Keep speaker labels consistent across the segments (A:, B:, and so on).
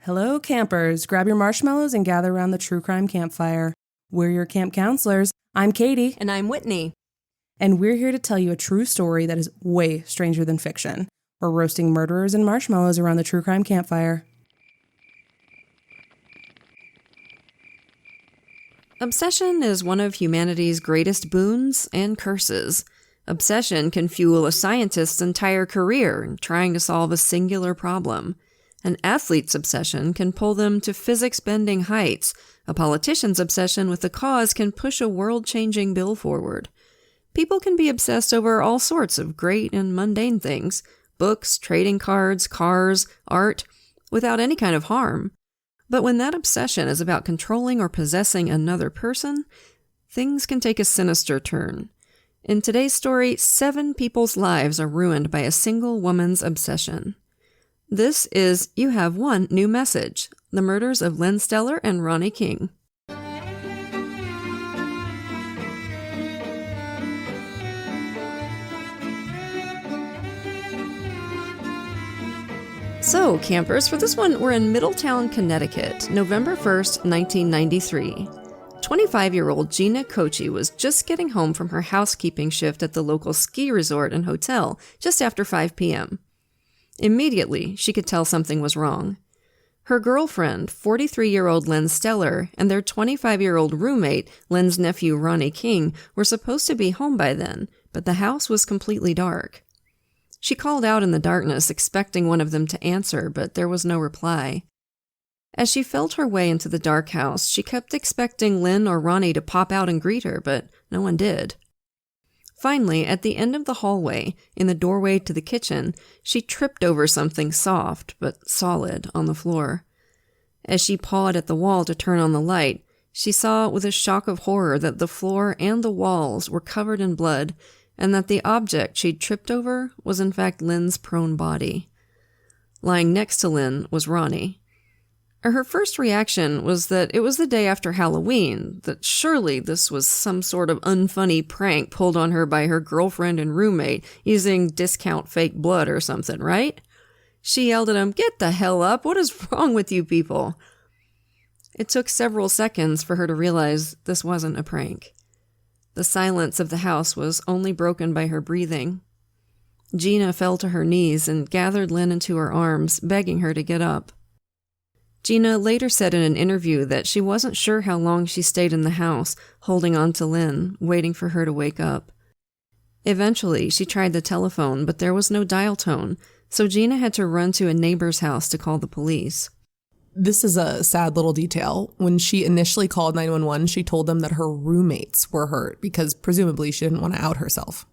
A: Hello, campers. Grab your marshmallows and gather around the true crime campfire. We're your camp counselors. I'm Katie.
B: And I'm Whitney.
A: And we're here to tell you a true story that is way stranger than fiction. We're roasting murderers and marshmallows around the true crime campfire.
B: Obsession is one of humanity's greatest boons and curses. Obsession can fuel a scientist's entire career in trying to solve a singular problem. An athlete's obsession can pull them to physics-bending heights. A politician's obsession with a cause can push a world-changing bill forward. People can be obsessed over all sorts of great and mundane things, books, trading cards, cars, art, without any kind of harm. But when that obsession is about controlling or possessing another person, things can take a sinister turn. In today's story, 7 people's lives are ruined by a single woman's obsession. This is You Have One New Message, the murders of Lynn Stellers and Ronnie King. So, campers, for this one, we're in Middletown, Connecticut, November 1st, 1993. 25-year-old Gina Kochi was just getting home from her housekeeping shift at the local ski resort and hotel just after 5 p.m. Immediately, she could tell something was wrong. Her girlfriend, 43-year-old Lynn Stellers, and their 25-year-old roommate, Lynn's nephew Ronnie King, were supposed to be home by then, but the house was completely dark. She called out in the darkness, expecting one of them to answer, but there was no reply. As she felt her way into the dark house, she kept expecting Lynn or Ronnie to pop out and greet her, but no one did. Finally, at the end of the hallway, in the doorway to the kitchen, she tripped over something soft but solid on the floor. As she pawed at the wall to turn on the light, she saw with a shock of horror that the floor and the walls were covered in blood, and that the object she'd tripped over was in fact Lynn's prone body. Lying next to Lynn was Ronnie. Her first reaction was that it was the day after Halloween, that surely this was some sort of unfunny prank pulled on her by her girlfriend and roommate using discount fake blood or something, right? She yelled at him, "Get the hell up! What is wrong with you people?" It took several seconds for her to realize this wasn't a prank. The silence of the house was only broken by her breathing. Gina fell to her knees and gathered Lynn into her arms, begging her to get up. Gina later said in an interview that she wasn't sure how long she stayed in the house, holding on to Lynn, waiting for her to wake up. Eventually, she tried the telephone, but there was no dial tone, so Gina had to run to a neighbor's house to call the police.
A: This is a sad little detail. When she initially called 911, she told them that her roommates were hurt because presumably she didn't want to out herself.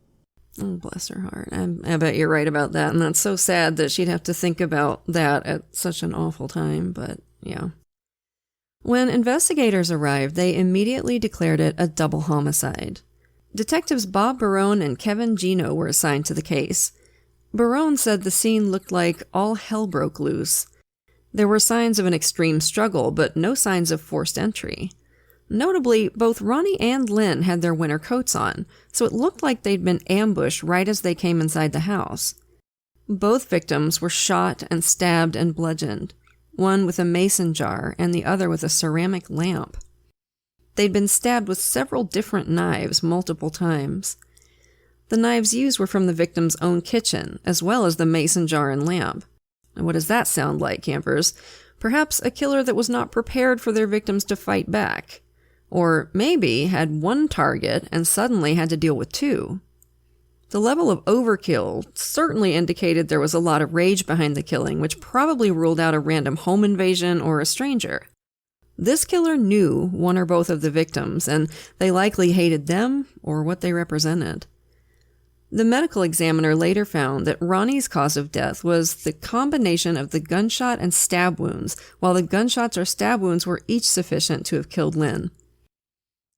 B: Oh, bless her heart. I bet you're right about that. And that's so sad that she'd have to think about that at such an awful time, but yeah. When investigators arrived, they immediately declared it a double homicide. Detectives Bob Barone and Kevin Gino were assigned to the case. Barone said the scene looked like all hell broke loose. There were signs of an extreme struggle, but no signs of forced entry. Notably, both Ronnie and Lynn had their winter coats on, so it looked like they'd been ambushed right as they came inside the house. Both victims were shot and stabbed and bludgeoned, one with a mason jar and the other with a ceramic lamp. They'd been stabbed with several different knives multiple times. The knives used were from the victim's own kitchen, as well as the mason jar and lamp. And what does that sound like, campers? Perhaps a killer that was not prepared for their victims to fight back. Or maybe had one target and suddenly had to deal with 2. The level of overkill certainly indicated there was a lot of rage behind the killing, which probably ruled out a random home invasion or a stranger. This killer knew one or both of the victims, and they likely hated them or what they represented. The medical examiner later found that Ronnie's cause of death was the combination of the gunshot and stab wounds, while the gunshots or stab wounds were each sufficient to have killed Lynn.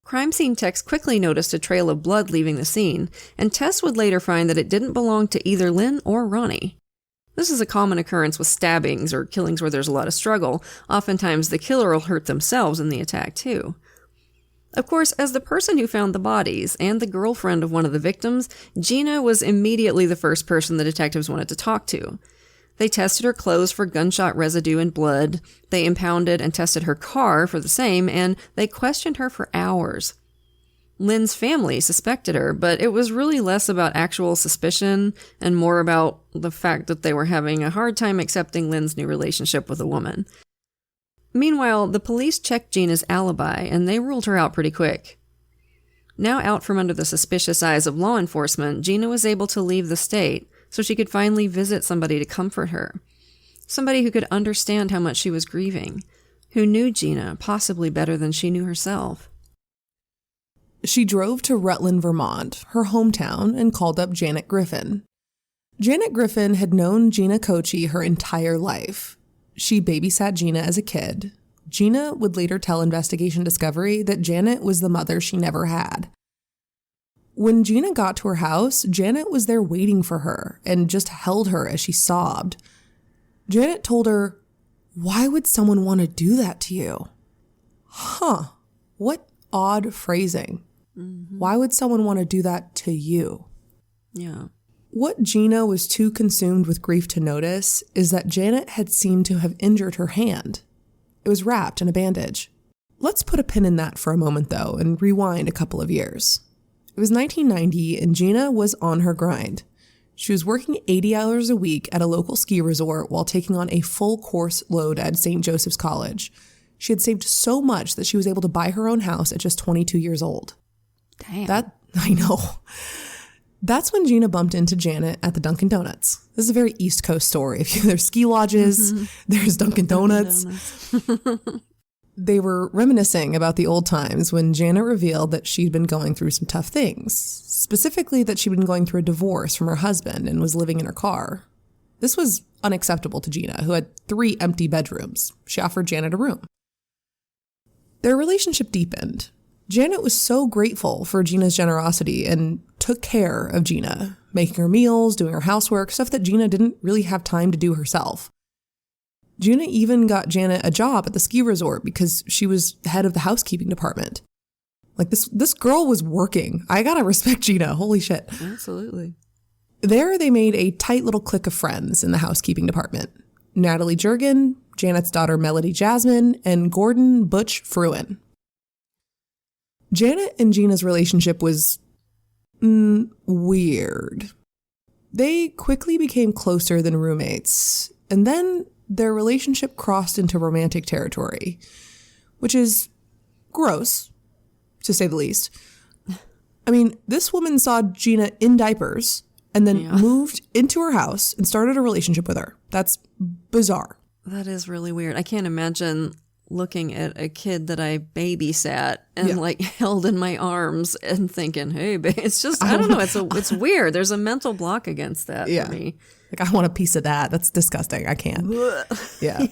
B: Crime scene techs quickly noticed a trail of blood leaving the scene, and tests would later find that it didn't belong to either Lynn or Ronnie. This is a common occurrence with stabbings or killings where there's a lot of struggle. Oftentimes the killer will hurt themselves in the attack too. Of course, as the person who found the bodies and the girlfriend of one of the victims, Gina was immediately the first person the detectives wanted to talk to. They tested her clothes for gunshot residue and blood. They impounded and tested her car for the same, and they questioned her for hours. Lynn's family suspected her, but it was really less about actual suspicion and more about the fact that they were having a hard time accepting Lynn's new relationship with a woman. Meanwhile, the police checked Gina's alibi, and they ruled her out pretty quick. Now out from under the suspicious eyes of law enforcement, Gina was able to leave the state so she could finally visit somebody to comfort her. Somebody who could understand how much she was grieving, who knew Gina possibly better than she knew herself.
A: She drove to Rutland, Vermont, her hometown, and called up Janet Griffin. Janet Griffin had known Gina Kochi her entire life. She babysat Gina as a kid. Gina would later tell Investigation Discovery that Janet was the mother she never had. When Gina got to her house, Janet was there waiting for her and just held her as she sobbed. Janet told her, "Why would someone want to do that to you?" Huh. What odd phrasing. Mm-hmm. Why would someone want to do that to you?
B: Yeah.
A: What Gina was too consumed with grief to notice is that Janet had seemed to have injured her hand. It was wrapped in a bandage. Let's put a pin in that for a moment, though, and rewind a couple of years. It was 1990, and Gina was on her grind. She was working 80 hours a week at a local ski resort while taking on a full course load at St. Joseph's College. She had saved so much that she was able to buy her own house at just 22 years old.
B: Damn.
A: I know. That's when Gina bumped into Janet at the Dunkin' Donuts. This is a very East Coast story. There's ski lodges, there's Dunkin' Donuts. They were reminiscing about the old times when Janet revealed that she'd been going through some tough things. Specifically that she'd been going through a divorce from her husband and was living in her car. This was unacceptable to Gina, who had 3 empty bedrooms. She offered Janet a room. Their relationship deepened. Janet was so grateful for Gina's generosity and took care of Gina, making her meals, doing her housework, stuff that Gina didn't really have time to do herself. Gina even got Janet a job at the ski resort because she was head of the housekeeping department. Like, this girl was working. I gotta respect Gina. Holy shit.
B: Absolutely.
A: There, they made a tight little clique of friends in the housekeeping department. Natalie Jurgen, Janet's daughter Melody Jasmine, and Gordon Butch Fruin. Janet and Gina's relationship was weird. They quickly became closer than roommates, and then their relationship crossed into romantic territory, which is gross, to say the least. I mean, this woman saw Gina in diapers and then moved into her house and started a relationship with her. That's bizarre.
B: That is really weird. I can't imagine looking at a kid that I babysat and like held in my arms and thinking, hey, babe, it's just, I don't know. It's weird. There's a mental block against that for me.
A: Like, I want a piece of that. That's disgusting. I can't. Yeah.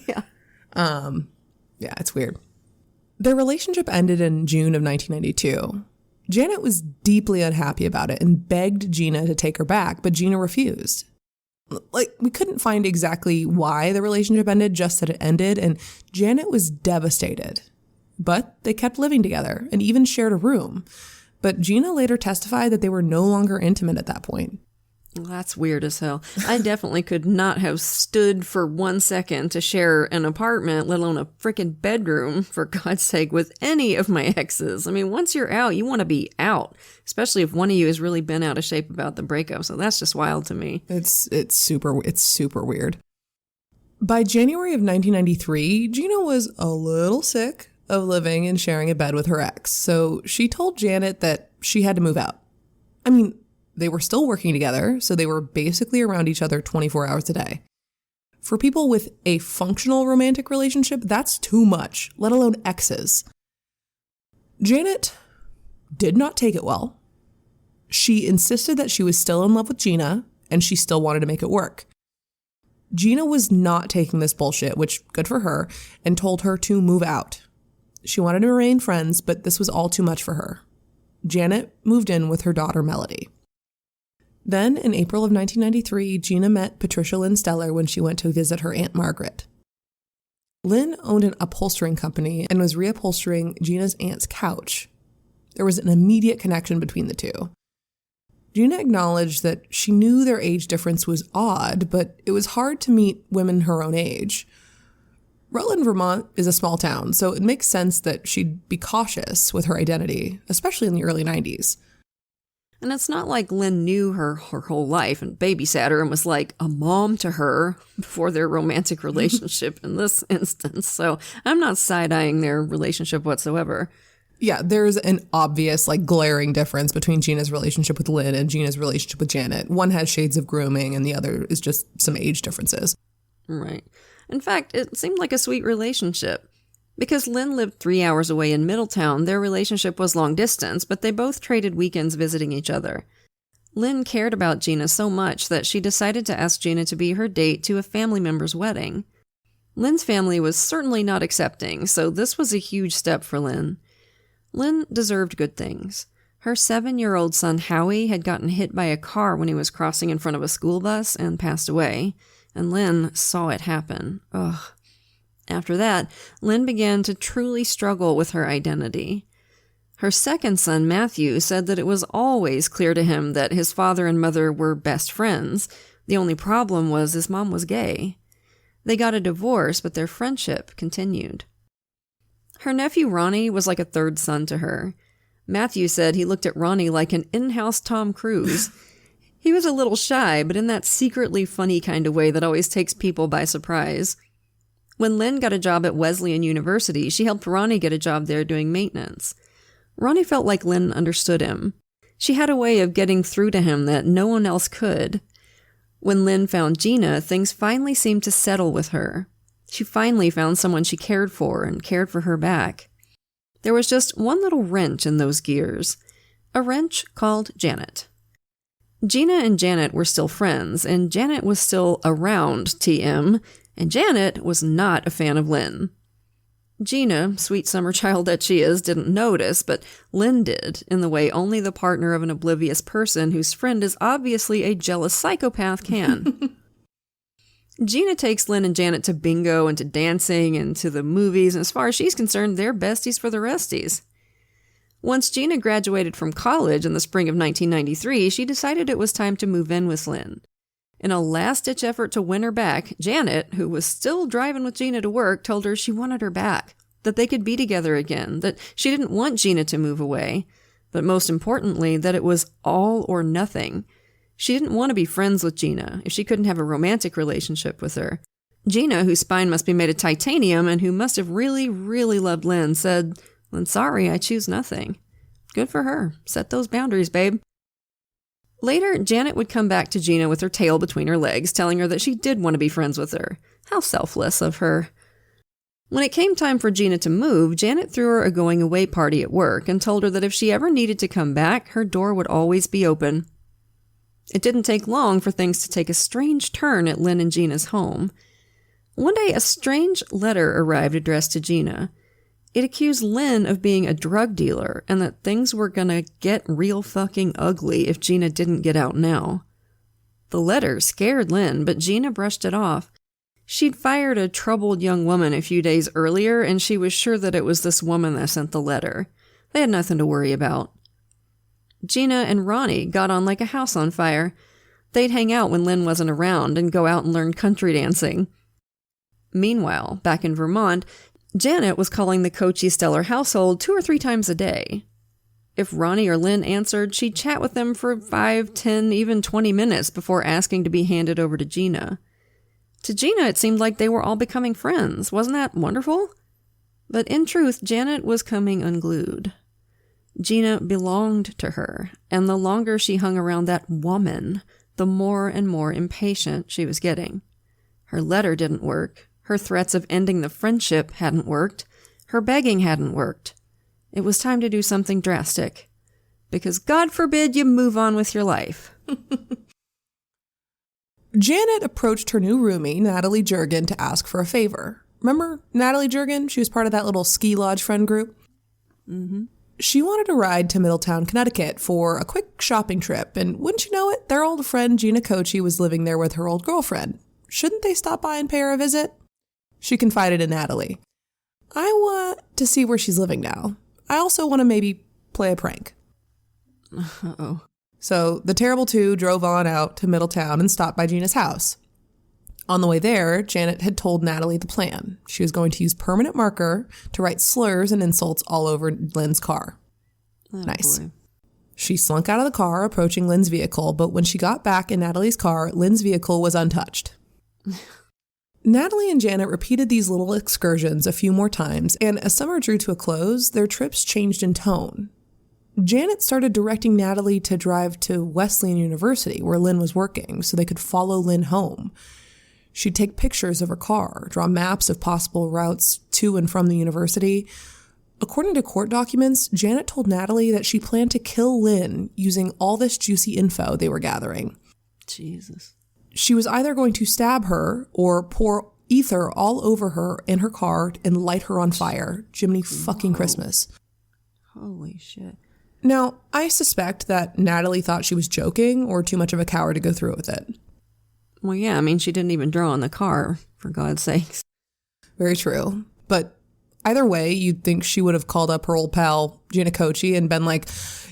A: It's weird. Their relationship ended in June of 1992. Janet was deeply unhappy about it and begged Gina to take her back, but Gina refused. Like, we couldn't find exactly why the relationship ended, just that it ended, and Janet was devastated. But they kept living together and even shared a room. But Gina later testified that they were no longer intimate at that point.
B: Well, that's weird as hell. I definitely could not have stood for 1 second to share an apartment, let alone a freaking bedroom, for God's sake, with any of my exes. I mean, once you're out, you want to be out, especially if one of you has really been out of shape about the breakup. So that's just wild to me.
A: It's super weird. By January of 1993, Gina was a little sick of living and sharing a bed with her ex. So she told Janet that she had to move out. I mean, they were still working together, so they were basically around each other 24 hours a day. For people with a functional romantic relationship, that's too much, let alone exes. Janet did not take it well. She insisted that she was still in love with Gina, and she still wanted to make it work. Gina was not taking this bullshit, which, good for her, and told her to move out. She wanted to remain friends, but this was all too much for her. Janet moved in with her daughter, Melody. Then, in April of 1993, Gina met Patricia Lynn Steller when she went to visit her Aunt Margaret. Lynn owned an upholstering company and was reupholstering Gina's aunt's couch. There was an immediate connection between the two. Gina acknowledged that she knew their age difference was odd, but it was hard to meet women her own age. Rutland, Vermont is a small town, so it makes sense that she'd be cautious with her identity, especially in the early 90s.
B: And it's not like Lynn knew her whole life and babysat her and was like a mom to her before their romantic relationship in this instance. So I'm not side-eyeing their relationship whatsoever.
A: Yeah, there's an obvious, glaring difference between Gina's relationship with Lynn and Gina's relationship with Janet. One has shades of grooming and the other is just some age differences.
B: Right. In fact, it seemed like a sweet relationship. Because Lynn lived 3 hours away in Middletown, their relationship was long distance, but they both traded weekends visiting each other. Lynn cared about Gina so much that she decided to ask Gina to be her date to a family member's wedding. Lynn's family was certainly not accepting, so this was a huge step for Lynn. Lynn deserved good things. Her 7-year-old son Howie had gotten hit by a car when he was crossing in front of a school bus and passed away, and Lynn saw it happen. Ugh. After that, Lynn began to truly struggle with her identity. Her second son, Matthew, said that it was always clear to him that his father and mother were best friends. The only problem was his mom was gay. They got a divorce, but their friendship continued. Her nephew Ronnie was like a third son to her. Matthew said he looked at Ronnie like an in-house Tom Cruise. He was a little shy, but in that secretly funny kind of way that always takes people by surprise. When Lynn got a job at Wesleyan University, she helped Ronnie get a job there doing maintenance. Ronnie felt like Lynn understood him. She had a way of getting through to him that no one else could. When Lynn found Gina, things finally seemed to settle with her. She finally found someone she cared for and cared for her back. There was just one little wrench in those gears. A wrench called Janet. Gina and Janet were still friends, and Janet was still around TM, and Janet was not a fan of Lynn. Gina, sweet summer child that she is, didn't notice, but Lynn did, in the way only the partner of an oblivious person whose friend is obviously a jealous psychopath can. Gina takes Lynn and Janet to bingo and to dancing and to the movies, and as far as she's concerned, they're besties for the resties. Once Gina graduated from college in the spring of 1993, she decided it was time to move in with Lynn. In a last-ditch effort to win her back, Janet, who was still driving with Gina to work, told her she wanted her back, that they could be together again, that she didn't want Gina to move away, but most importantly, that it was all or nothing. She didn't want to be friends with Gina if she couldn't have a romantic relationship with her. Gina, whose spine must be made of titanium and who must have really, really loved Lynn, said, "I'm sorry, I choose nothing." Good for her. Set those boundaries, babe. Later, Janet would come back to Gina with her tail between her legs, telling her that she did want to be friends with her. How selfless of her. When it came time for Gina to move, Janet threw her a going-away party at work and told her that if she ever needed to come back, her door would always be open. It didn't take long for things to take a strange turn at Lynn and Gina's home. One day, a strange letter arrived addressed to Gina. It accused Lynn of being a drug dealer and that things were gonna get real fucking ugly if Gina didn't get out now. The letter scared Lynn, but Gina brushed it off. She'd fired a troubled young woman a few days earlier, and she was sure that it was this woman that sent the letter. They had nothing to worry about. Gina and Ronnie got on like a house on fire. They'd hang out when Lynn wasn't around and go out and learn country dancing. Meanwhile, back in Vermont, Janet was calling the Coachy Stellar household 2 or 3 times a day. If Ronnie or Lynn answered, she'd chat with them for 5, 10, even 20 minutes before asking to be handed over to Gina. To Gina, it seemed like they were all becoming friends. Wasn't that wonderful? But in truth, Janet was coming unglued. Gina belonged to her, and the longer she hung around that woman, the more and more impatient she was getting. Her letter didn't work. Her threats of ending the friendship hadn't worked. Her begging hadn't worked. It was time to do something drastic. Because God forbid you move on with your life.
A: Janet approached her new roomie, Natalie Jurgen, to ask for a favor. Remember Natalie Jurgen? She was part of that little ski lodge friend group.
B: Mm-hmm.
A: She wanted to ride to Middletown, Connecticut for a quick shopping trip, and wouldn't you know it, their old friend Gina Coachy was living there with her old girlfriend. Shouldn't they stop by and pay her a visit? She confided in Natalie. I want to see where she's living now. I also want to maybe play a prank.
B: Uh-oh.
A: So the terrible two drove on out to Middletown and stopped by Gina's house. On the way there, Janet had told Natalie the plan. She was going to use permanent marker to write slurs and insults all over Lynn's car.
B: Oh,
A: nice.
B: Boy.
A: She slunk out of the car, approaching Lynn's vehicle, but when she got back in Natalie's car, Lynn's vehicle was untouched. Natalie and Janet repeated these little excursions a few more times, and as summer drew to a close, their trips changed in tone. Janet started directing Natalie to drive to Wesleyan University, where Lynn was working, so they could follow Lynn home. She'd take pictures of her car, draw maps of possible routes to and from the university. According to court documents, Janet told Natalie that she planned to kill Lynn using all this juicy info they were gathering.
B: Jesus.
A: She was either going to stab her or pour ether all over her in her car and light her on fire. Jiminy fucking Christmas.
B: Holy shit.
A: Now, I suspect that Natalie thought she was joking or too much of a coward to go through with it.
B: Well, yeah, I mean, she didn't even draw on the car, for God's sakes.
A: Very true. But either way, you'd think she would have called up her old pal, Gina Kochi, and been like,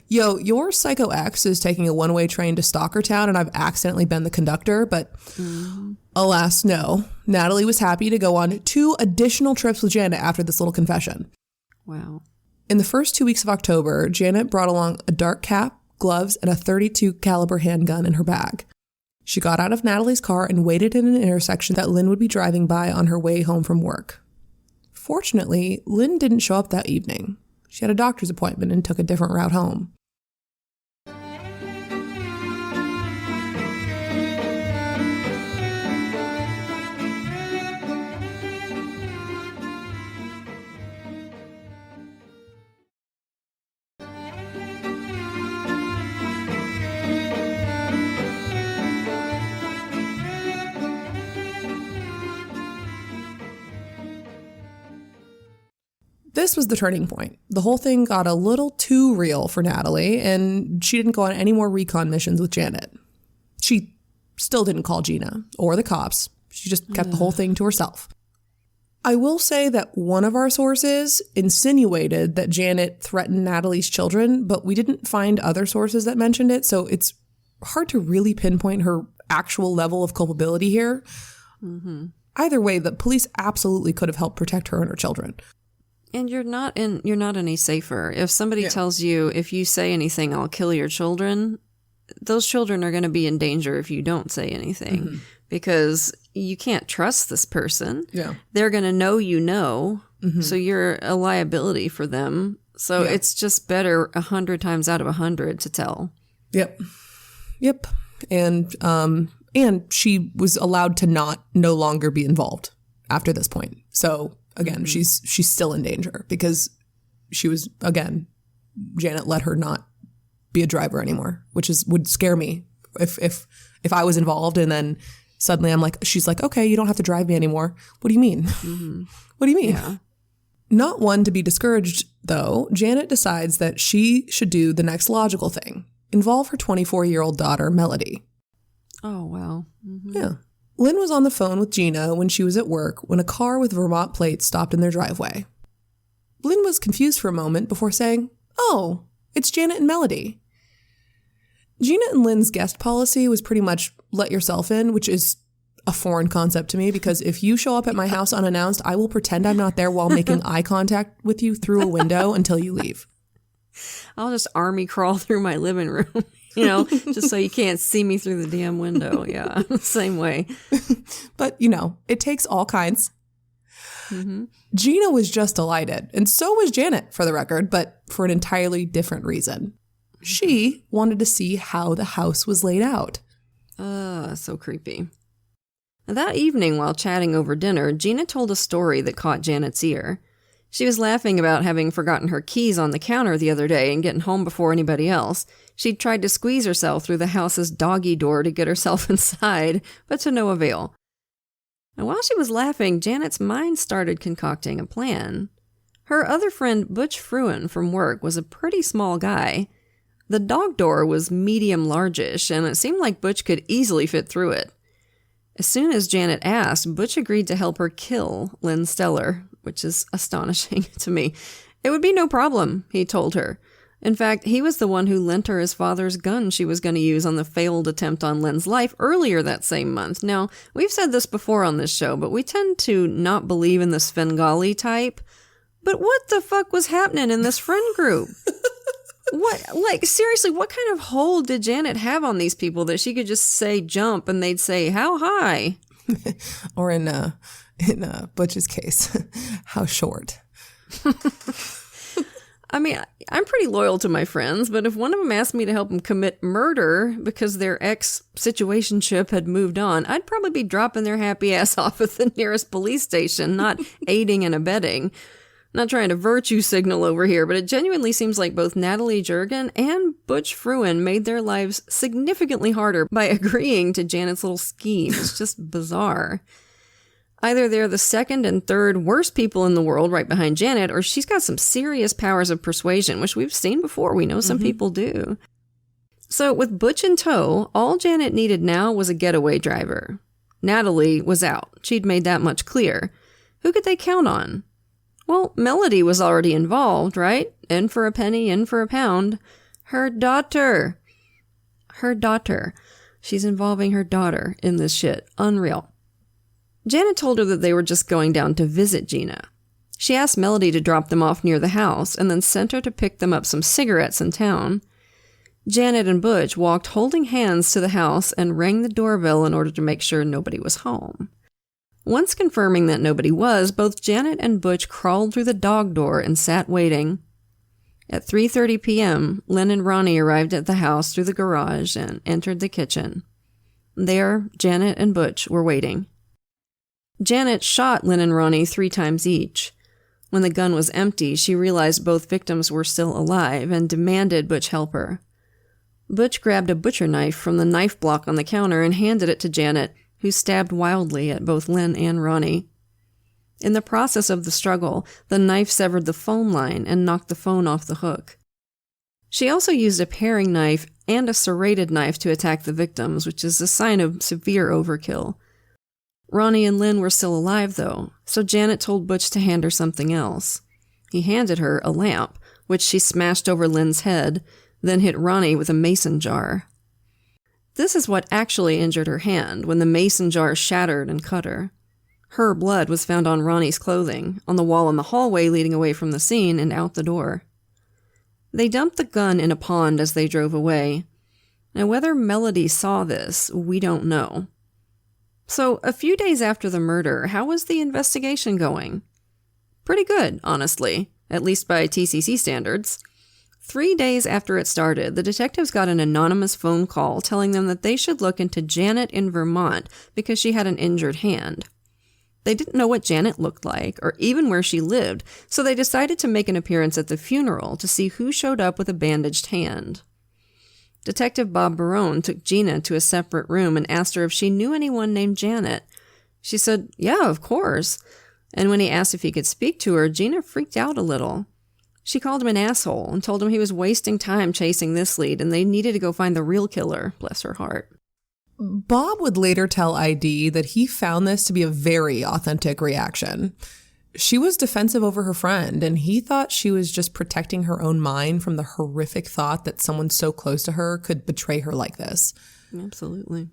A: yo, your psycho ex is taking a one-way train to Stalkertown, and I've accidentally been the conductor. But alas, no. Natalie was happy to go on 2 additional trips with Janet after this little confession.
B: Wow.
A: In the first 2 weeks of October, Janet brought along a dark cap, gloves, and a .32 caliber handgun in her bag. She got out of Natalie's car and waited in an intersection that Lynn would be driving by on her way home from work. Fortunately, Lynn didn't show up that evening. She had a doctor's appointment and took a different route home. This was the turning point. The whole thing got a little too real for Natalie, and she didn't go on any more recon missions with Janet. She still didn't call Gina or the cops. She just kept the whole thing to herself. I will say that one of our sources insinuated that Janet threatened Natalie's children, but we didn't find other sources that mentioned it, so it's hard to really pinpoint her actual level of culpability here.
B: Mm-hmm.
A: Either way, the police absolutely could have helped protect her and her children.
B: And you're not any safer. If somebody tells you, if you say anything, I'll kill your children, those children are going to be in danger if you don't say anything, because you can't trust this person. Yeah. They're going to know you know, so you're a liability for them. So it's just better 100 times out of 100 to tell. Yep. And she was allowed to no longer be involved after this point. So again, she's still in danger because she was, again, Janet let her not be a driver anymore, which would scare me if I was involved and then suddenly she's like, okay, you don't have to drive me anymore. What do you mean? What do you mean? Yeah. Not one to be discouraged, though, Janet decides that she should do the next logical thing, involve her 24-year-old daughter, Melody. Oh, wow.
A: Yeah. Lynn was on the phone with Gina when she was at work when a car with Vermont plates stopped in their driveway. Lynn was confused for a moment before saying, oh, it's Janet and Melody. Gina and Lynn's guest policy was pretty much let yourself in, which is a foreign concept to me because if you show up at my house unannounced, I will pretend I'm not there while making eye contact with you through a window until you leave.
B: I'll just army crawl through my living room, just so you can't see me through the damn window. Yeah, same way.
A: But, it takes all kinds. Gina was just delighted, and so was Janet, for the record, but for an entirely different reason. She wanted to see how the house was laid out.
B: So creepy. That evening, while chatting over dinner, Gina told a story that caught Janet's ear. She was laughing about having forgotten her keys on the counter the other day and getting home before anybody else. She'd tried to squeeze herself through the house's doggy door to get herself inside, but to no avail. And while she was laughing, Janet's mind started concocting a plan. Her other friend, Butch Fruin, from work, was a pretty small guy. The dog door was medium-largish, and it seemed like Butch could easily fit through it. As soon as Janet asked, Butch agreed to help her kill Lynn Stellar, which is astonishing to me. It would be no problem, he told her. In fact, he was the one who lent her his father's gun she was going to use on the failed attempt on Lynn's life earlier that same month. Now, we've said this before on this show, but we tend to not believe in the Svengali type. But what the fuck was happening in this friend group? Seriously, what kind of hold did Janet have on these people that she could just say jump and they'd say, how high?
A: Or in Butch's case, how short?
B: I mean, I'm pretty loyal to my friends, but if one of them asked me to help them commit murder because their ex-situationship had moved on, I'd probably be dropping their happy ass off at the nearest police station, not aiding and abetting. Not trying to virtue signal over here, but it genuinely seems like both Natalie Jurgen and Butch Fruin made their lives significantly harder by agreeing to Janet's little scheme. It's just bizarre. Either they're the second and third worst people in the world right behind Janet, or she's got some serious powers of persuasion, which we've seen before. We know some people do. So with Butch in tow, all Janet needed now was a getaway driver. Natalie was out. She'd made that much clear. Who could they count on? Well, Melody was already involved, right? In for a penny, in for a pound. Her daughter. She's involving her daughter in this shit. Unreal. Janet told her that they were just going down to visit Gina. She asked Melody to drop them off near the house and then sent her to pick them up some cigarettes in town. Janet and Butch walked holding hands to the house and rang the doorbell in order to make sure nobody was home. Once confirming that nobody was, both Janet and Butch crawled through the dog door and sat waiting. At 3:30 p.m., Lynn and Ronnie arrived at the house through the garage and entered the kitchen. There, Janet and Butch were waiting. Janet shot Lynn and Ronnie 3 times each. When the gun was empty, she realized both victims were still alive and demanded Butch help her. Butch grabbed a butcher knife from the knife block on the counter and handed it to Janet, who stabbed wildly at both Lynn and Ronnie. In the process of the struggle, the knife severed the phone line and knocked the phone off the hook. She also used a paring knife and a serrated knife to attack the victims, which is a sign of severe overkill. Ronnie and Lynn were still alive, though, so Janet told Butch to hand her something else. He handed her a lamp, which she smashed over Lynn's head, then hit Ronnie with a mason jar. This is what actually injured her hand, when the mason jar shattered and cut her. Her blood was found on Ronnie's clothing, on the wall in the hallway leading away from the scene and out the door. They dumped the gun in a pond as they drove away. Now, whether Melody saw this, we don't know. So, a few days after the murder, how was the investigation going? Pretty good, honestly, at least by TCC standards. 3 days after it started, the detectives got an anonymous phone call telling them that they should look into Janet in Vermont because she had an injured hand. They didn't know what Janet looked like or even where she lived, so they decided to make an appearance at the funeral to see who showed up with a bandaged hand. Detective Bob Barone took Gina to a separate room and asked her if she knew anyone named Janet. She said, yeah, of course. And when he asked if he could speak to her, Gina freaked out a little. She called him an asshole and told him he was wasting time chasing this lead and they needed to go find the real killer, bless her heart.
A: Bob would later tell ID that he found this to be a very authentic reaction. She was defensive over her friend, and he thought she was just protecting her own mind from the horrific thought that someone so close to her could betray her like this.
B: Absolutely.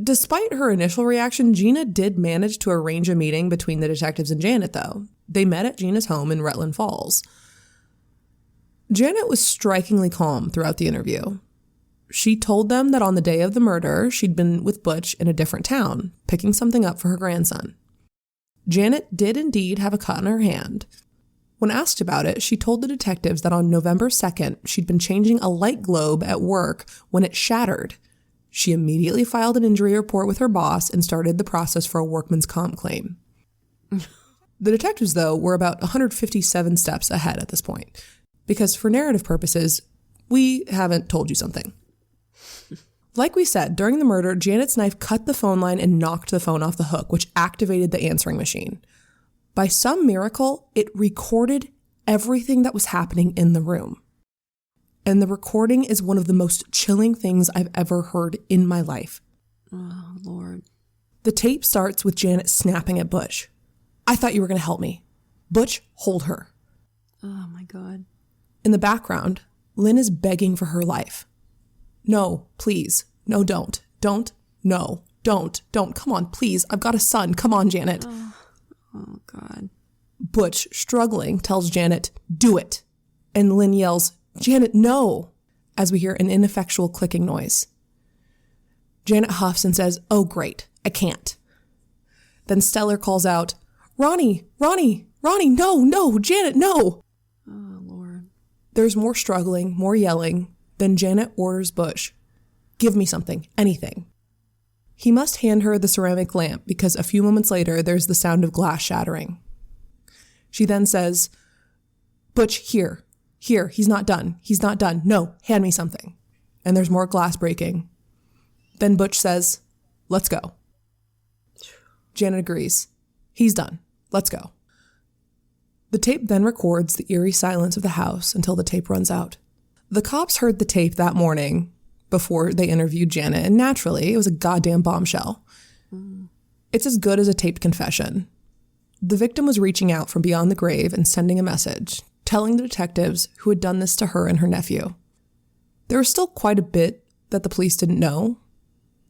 A: Despite her initial reaction, Gina did manage to arrange a meeting between the detectives and Janet, though. They met at Gina's home in Rutland Falls. Janet was strikingly calm throughout the interview. She told them that on the day of the murder, she'd been with Butch in a different town, picking something up for her grandson. Janet did indeed have a cut on her hand. When asked about it, she told the detectives that on November 2nd, she'd been changing a light globe at work when it shattered. She immediately filed an injury report with her boss and started the process for a workman's comp claim. The detectives, though, were about 157 steps ahead at this point, because for narrative purposes, we haven't told you something. Like we said, during the murder, Janet's knife cut the phone line and knocked the phone off the hook, which activated the answering machine. By some miracle, it recorded everything that was happening in the room. And the recording is one of the most chilling things I've ever heard in my life.
B: Oh, Lord.
A: The tape starts with Janet snapping at Butch. I thought you were going to help me. Butch, hold her.
B: Oh, my God.
A: In the background, Lynn is begging for her life. No, please. No, don't. Don't. No, don't. Come on, please. I've got a son. Come on, Janet.
B: Oh, God.
A: Butch, struggling, tells Janet, do it. And Lynn yells, Janet, no, as we hear an ineffectual clicking noise. Janet huffs and says, oh, great, I can't. Then Stellar calls out, Ronnie, no, Janet, no.
B: Oh, Lord.
A: There's more struggling, more yelling. Then Janet orders Butch, give me something, anything. He must hand her the ceramic lamp because a few moments later, there's the sound of glass shattering. She then says, Butch, here, he's not done. No, hand me something. And there's more glass breaking. Then Butch says, let's go. Janet agrees. He's done. Let's go. The tape then records the eerie silence of the house until the tape runs out. The cops heard the tape that morning before they interviewed Janet, and naturally, it was a goddamn bombshell. It's as good as a taped confession. The victim was reaching out from beyond the grave and sending a message, telling the detectives who had done this to her and her nephew. There was still quite a bit that the police didn't know.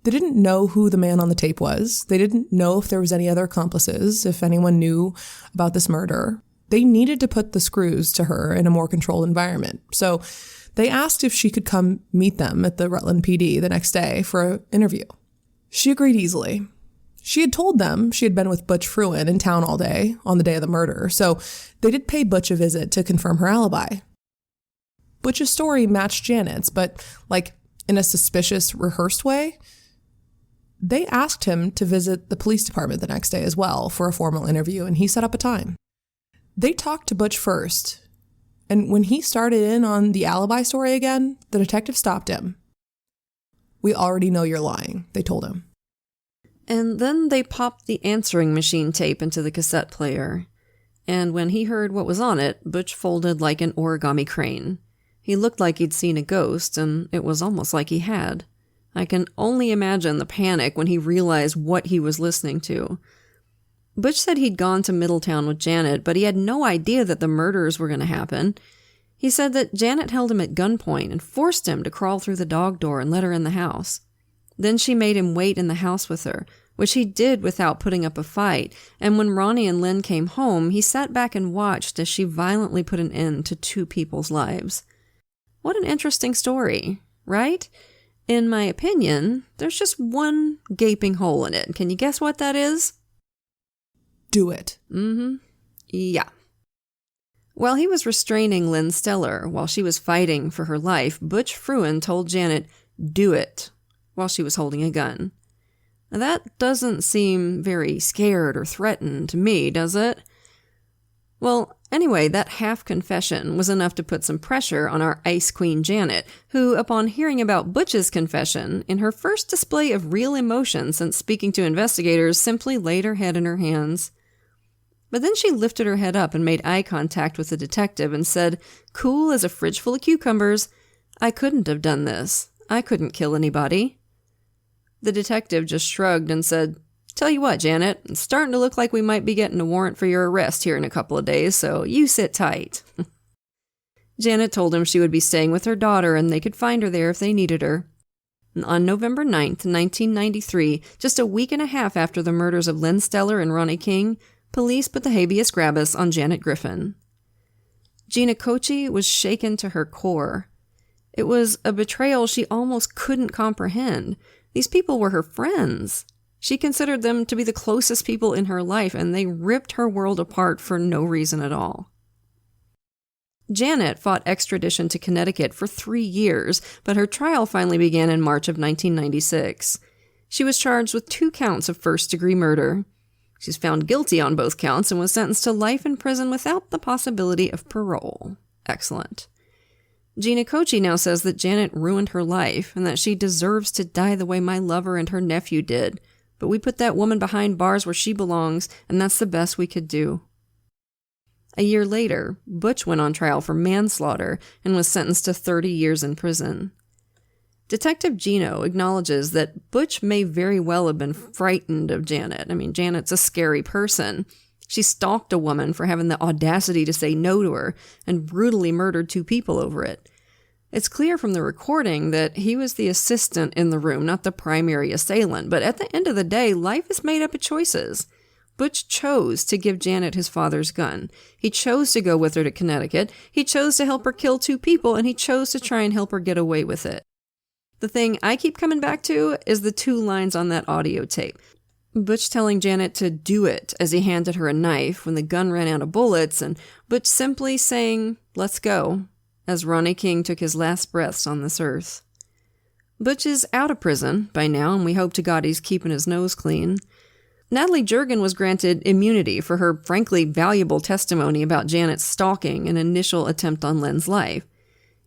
A: They didn't know who the man on the tape was. They didn't know if there was any other accomplices, if anyone knew about this murder. They needed to put the screws to her in a more controlled environment. So they asked if she could come meet them at the Rutland PD the next day for an interview. She agreed easily. She had told them she had been with Butch Fruin in town all day on the day of the murder, so they did pay Butch a visit to confirm her alibi. Butch's story matched Janet's, but in a suspicious, rehearsed way. They asked him to visit the police department the next day as well for a formal interview, and he set up a time. They talked to Butch first, and when he started in on the alibi story again, the detective stopped him. We already know you're lying, they told him.
B: And then they popped the answering machine tape into the cassette player. And when he heard what was on it, Butch folded like an origami crane. He looked like he'd seen a ghost, and it was almost like he had. I can only imagine the panic when he realized what he was listening to. Butch said he'd gone to Middletown with Janet, but he had no idea that the murders were going to happen. He said that Janet held him at gunpoint and forced him to crawl through the dog door and let her in the house. Then she made him wait in the house with her, which he did without putting up a fight, and when Ronnie and Lynn came home, he sat back and watched as she violently put an end to 2 people's lives. What an interesting story, right? In my opinion, there's just one gaping hole in it. Can you guess what that is?
A: Do it.
B: Yeah. While he was restraining Lynn Stellar while she was fighting for her life, Butch Fruin told Janet, do it, while she was holding a gun. Now that doesn't seem very scared or threatened to me, does it? Well, anyway, that half-confession was enough to put some pressure on our Ice Queen Janet, who, upon hearing about Butch's confession, in her first display of real emotion since speaking to investigators, simply laid her head in her hands. But then she lifted her head up and made eye contact with the detective and said, cool as a fridge full of cucumbers, I couldn't have done this. I couldn't kill anybody. The detective just shrugged and said, tell you what, Janet, it's starting to look like we might be getting a warrant for your arrest here in a couple of days, so you sit tight. Janet told him she would be staying with her daughter and they could find her there if they needed her. And on November 9th, 1993, just a week and a half after the murders of Lynn Stellar and Ronnie King, police put the habeas corpus on Janet Griffin. Gina Kochi was shaken to her core. It was a betrayal she almost couldn't comprehend. These people were her friends. She considered them to be the closest people in her life, and they ripped her world apart for no reason at all. Janet fought extradition to Connecticut for 3 years, but her trial finally began in March of 1996. She was charged with 2 counts of first-degree murder. She's found guilty on both counts and was sentenced to life in prison without the possibility of parole. Excellent. Gina Kochi now says that Janet ruined her life and that she deserves to die the way my lover and her nephew did. But we put that woman behind bars where she belongs, and that's the best we could do. A year later, Butch went on trial for manslaughter and was sentenced to 30 years in prison. Detective Gino acknowledges that Butch may very well have been frightened of Janet. I mean, Janet's a scary person. She stalked a woman for having the audacity to say no to her and brutally murdered 2 people over it. It's clear from the recording that he was the assistant in the room, not the primary assailant, but at the end of the day, life is made up of choices. Butch chose to give Janet his father's gun. He chose to go with her to Connecticut. He chose to help her kill 2 people, and he chose to try and help her get away with it. The thing I keep coming back to is the 2 lines on that audio tape. Butch telling Janet to do it as he handed her a knife when the gun ran out of bullets, and Butch simply saying, "Let's go," as Ronnie King took his last breaths on this earth. Butch is out of prison by now, and we hope to God he's keeping his nose clean. Natalie Jurgen was granted immunity for her frankly valuable testimony about Janet's stalking and initial attempt on Lynn's life.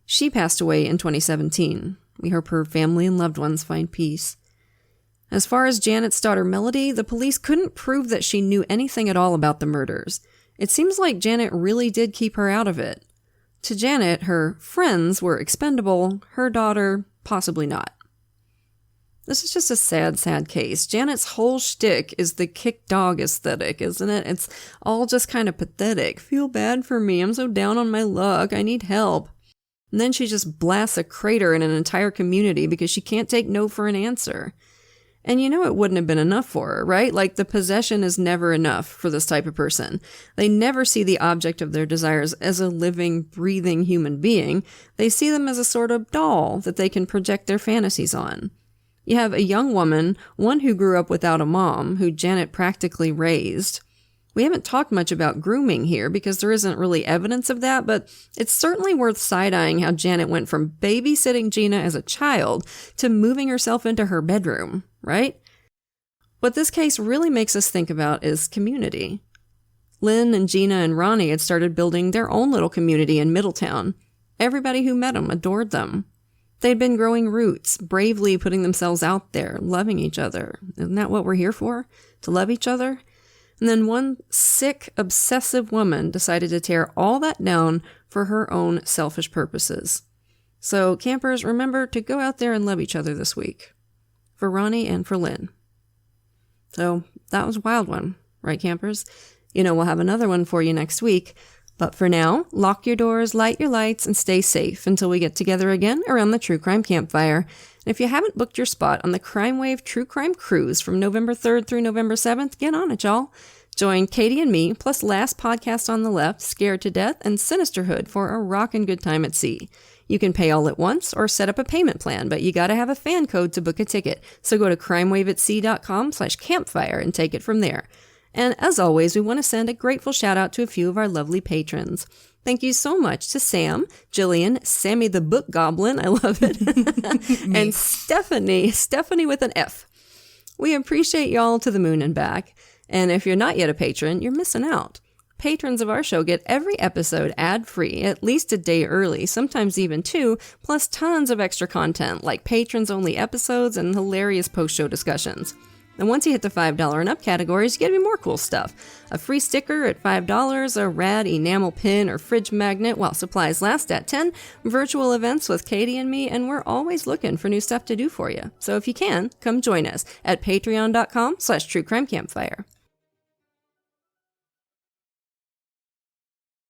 B: She passed away in 2017. We hope her family and loved ones find peace. As far as Janet's daughter Melody, the police couldn't prove that she knew anything at all about the murders. It seems like Janet really did keep her out of it. To Janet, her friends were expendable, her daughter, possibly not. This is just a sad, sad case. Janet's whole shtick is the kick dog aesthetic, isn't it? It's all just kind of pathetic. Feel bad for me. I'm so down on my luck. I need help. And then she just blasts a crater in an entire community because she can't take no for an answer. And you know it wouldn't have been enough for her, right? Like, the possession is never enough for this type of person. They never see the object of their desires as a living, breathing human being. They see them as a sort of doll that they can project their fantasies on. You have a young woman, one who grew up without a mom, who Janet practically raised. We haven't talked much about grooming here because there isn't really evidence of that, but it's certainly worth side-eyeing how Janet went from babysitting Gina as a child to moving herself into her bedroom, right? What this case really makes us think about is community. Lynn and Gina and Ronnie had started building their own little community in Middletown. Everybody who met them adored them. They'd been growing roots, bravely putting themselves out there, loving each other. Isn't that what we're here for? To love each other? And then one sick, obsessive woman decided to tear all that down for her own selfish purposes. So, campers, remember to go out there and love each other this week. For Ronnie and for Lynn. So, that was a wild one, right, campers? You know, we'll have another one for you next week. But for now, lock your doors, light your lights, and stay safe until we get together again around the True Crime Campfire. And if you haven't booked your spot on the CRIMEWAVE True Crime Cruise from November 3rd through November 7th, get on it, y'all. Join Katie and me, plus Last Podcast on the Left, Scared to Death, and Sinisterhood for a rockin' good time at sea. You can pay all at once or set up a payment plan, but you gotta have a fan code to book a ticket. So go to crimewaveatsea.com/campfire and take it from there. And as always, we want to send a grateful shout out to a few of our lovely patrons. Thank you so much to Sam, Jillian, Sammy the Book Goblin, I love it, and Stephanie with an F. We appreciate y'all to the moon and back. And if you're not yet a patron, you're missing out. Patrons of our show get every episode ad-free, at least a day early, sometimes even 2, plus tons of extra content like patrons-only episodes and hilarious post-show discussions. And once you hit the $5 and up categories, you get even more cool stuff. A free sticker at $5, a rad enamel pin or fridge magnet while supplies last at $10, virtual events with Katie and me, and we're always looking for new stuff to do for you. So if you can, come join us at patreon.com/truecrimecampfire.